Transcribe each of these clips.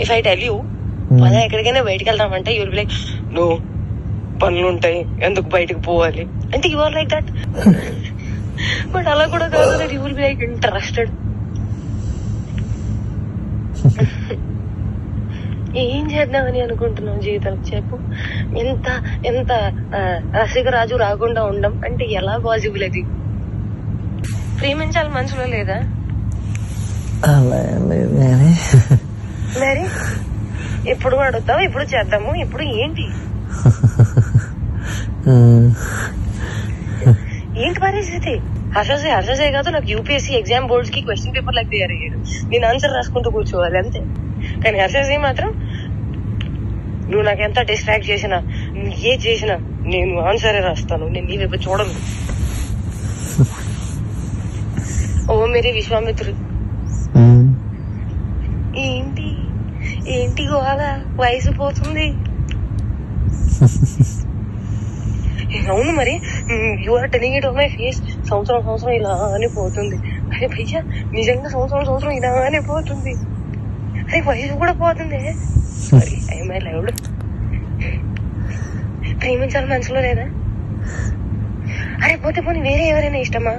If I tell you మనం ఎక్కడికైనా బయటకు వెళ్దామంటే యూల్ బి లైక్ నో పనులు ఉంటాయి ఎందుకు బయటకు పోవాలి అంటే you are like that. But అలా కూడా కాదు, that you will be like interested. ఏం చేద్దామని అనుకుంటున్నావు జీవితం చెప్పు. ఎంత ఎంత రసికరాజు రాకుండా ఉండం అంటే ఎలా పాసిబుల్? అది ప్రేమించాలి మనసులో లేదా? మరి ఎప్పుడు అడుగుతావు, ఇప్పుడు చేద్దాము, ఇప్పుడు ఏంటి ఏంటి పరిస్థితి? హర్షసే కాదు, నాకు యూపీఎస్సీ ఎగ్జామ్ బోర్డ్స్ కి క్వశ్చన్ పేపర్ లాగా తయారు అయ్యాడు. నేను ఆన్సర్ రాసుకుంటూ కూర్చోవాలి అంతే. కానీ హర్షసే మాత్రం నువ్వు నాకు ఎంత డిస్ట్రాక్ట్ చేసినా, ఏ చేసినా నేను ఆన్సరే రాస్తాను, నేను నీ వైపు చూడను. ఓ మేరీ విశ్వామిత్రుడు. ఏంటి ఏంటి గోళ? వయసు పోతుంది. అవును మరి, you are telling it on my face. సంవత్సరం ఇలానే పోతుంది. అరే భయ్యా నిజంగా సంవత్సరం ఇలానే పోతుంది. అరే వయసు కూడా పోతుంది. Sorry I loved. ప్రేమించాలి మనసులో లేదా? అరే పోతే పోనీ వేరే ఎవరైనా ఇష్టమా?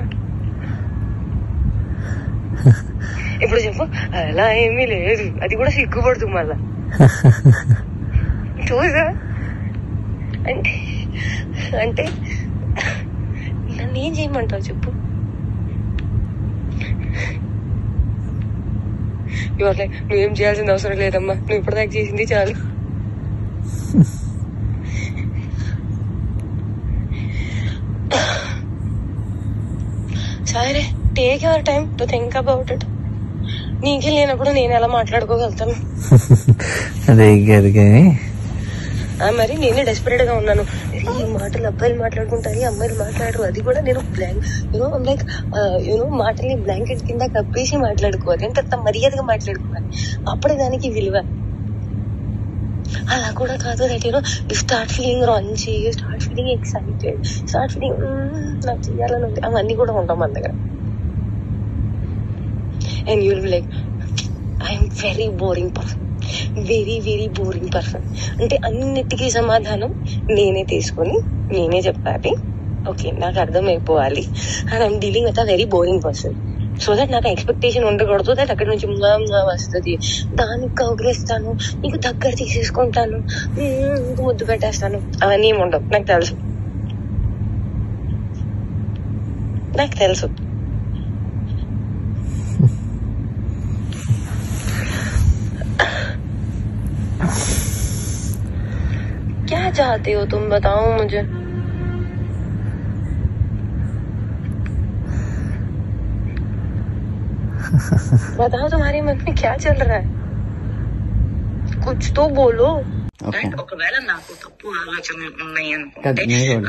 ఇప్పుడు చెప్పు. అలా ఏమీ లేదు, అది కూడా సిగ్గుపడుతుంది మళ్ళా. చూసా అంటే అంటే నన్ను ఏం చేయమంటావు చెప్పు. నువ్వేం చేయాల్సిన అవసరం లేదమ్మా, నువ్వు ఇప్పటిదాకా చేసింది చాలు. సరే take your time to think about it. నీకే లేనప్పుడు నేను ఎలా మాట్లాడుకోగలుగుతాను? మరి నేనే డెస్పరేట్ గా ఉన్నాను. ఈ మాటలు అబ్బాయిలు మాట్లాడుకుంటారు, అమ్మాయిలు మాట్లాడరు. అది కూడా నేను లైక్ మాటల్ని బ్లాంకెట్ కింద కప్పేసి మాట్లాడుకోవాలి. ఎంత మర్యాదగా మాట్లాడుకోవాలి, అప్పుడే దానికి విలువ. అలా కూడా కాదు. That you start feeling raunchy, you start feeling excited, start feeling నాకు చెయ్యాలని ఉంది. అవన్నీ కూడా ఉంటాం మన దగ్గర. And you will be like I'm very boring person, very boring person. అంటే అన్నిటికీ సమాధానం నేనే తీసుకొని నేనే చెప్పాలి. ఓకే నాకు అర్థమైపోవాలి. And I'm dealing with a very boring person. So that నాకు ఎక్స్పెక్టేషన్ ఉండకూడదు. దట్ అక్కడి నుంచి వస్తుంది, దానికి కౌగిలిస్తాను, నీకు దగ్గర తీసేసుకుంటాను, ముద్దు పెట్టేస్తాను, అవన్నీ ఏమి ఉండవు. నాకు తెలుసు. क्या चाहते हो तुम, बताओ मुझे. बताओ तुम्हारे मन में क्या चल रहा है, कुछ तो बोलो. ఒకవేళ నాకు తప్పు ఆలోచనలు ఉన్నాయి అనుకుంటే,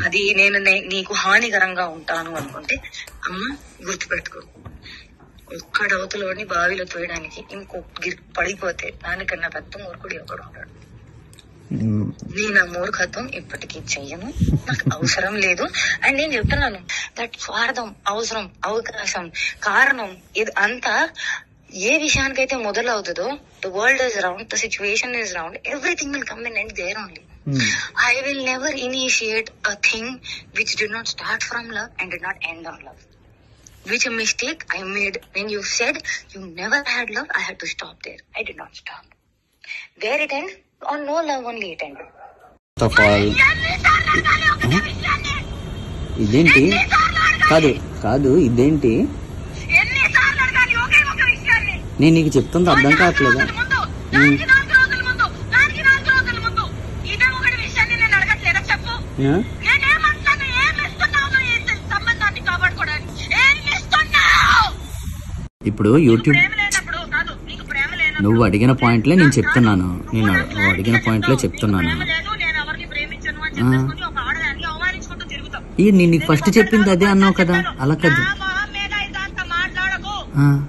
అది నేను నీకు హానికరంగా ఉంటాను అనుకుంటే, అమ్మ గుర్తుపెట్టుకో, ఒక్కడ అవతలని బావిలో తోయడానికి ఇంకొక పడిపోతే దానికన్నా పెద్ద మూర్ఖుడు ఎవడు ఉంటాడు. నేను ఆ మూర్ఖత్వం ఇప్పటికీ చెయ్యను, నాకు అవసరం లేదు. అండ్ నేను చెప్తున్నాను, దట్ స్వార్థం, అవసరం, అవకాశం, కారణం ఇది అంతా ఏ విషయానికైతే మొదలవుతుందో, the world is round, the situation is round, everything will come and end there only. I will never initiate a thing which did not start from love and did not end on love. Which a mistake I made when you said you never had love, I had to stop there. I did not stop. Where it end? On no love only it ended. ఇదేంటి? కాదు ఇదేంటి? నేను నీకు చెప్తుంది అర్థం కావట్లేదా? ఇప్పుడు YouTube నువ్వు అడిగిన పాయింట్లే నేను చెప్తున్నాను. నువ్వు అడిగిన పాయింట్లే చెప్తున్నాను. నేను నీకు ఫస్ట్ చెప్పింది అదే అన్నావు కదా, అలా కదా.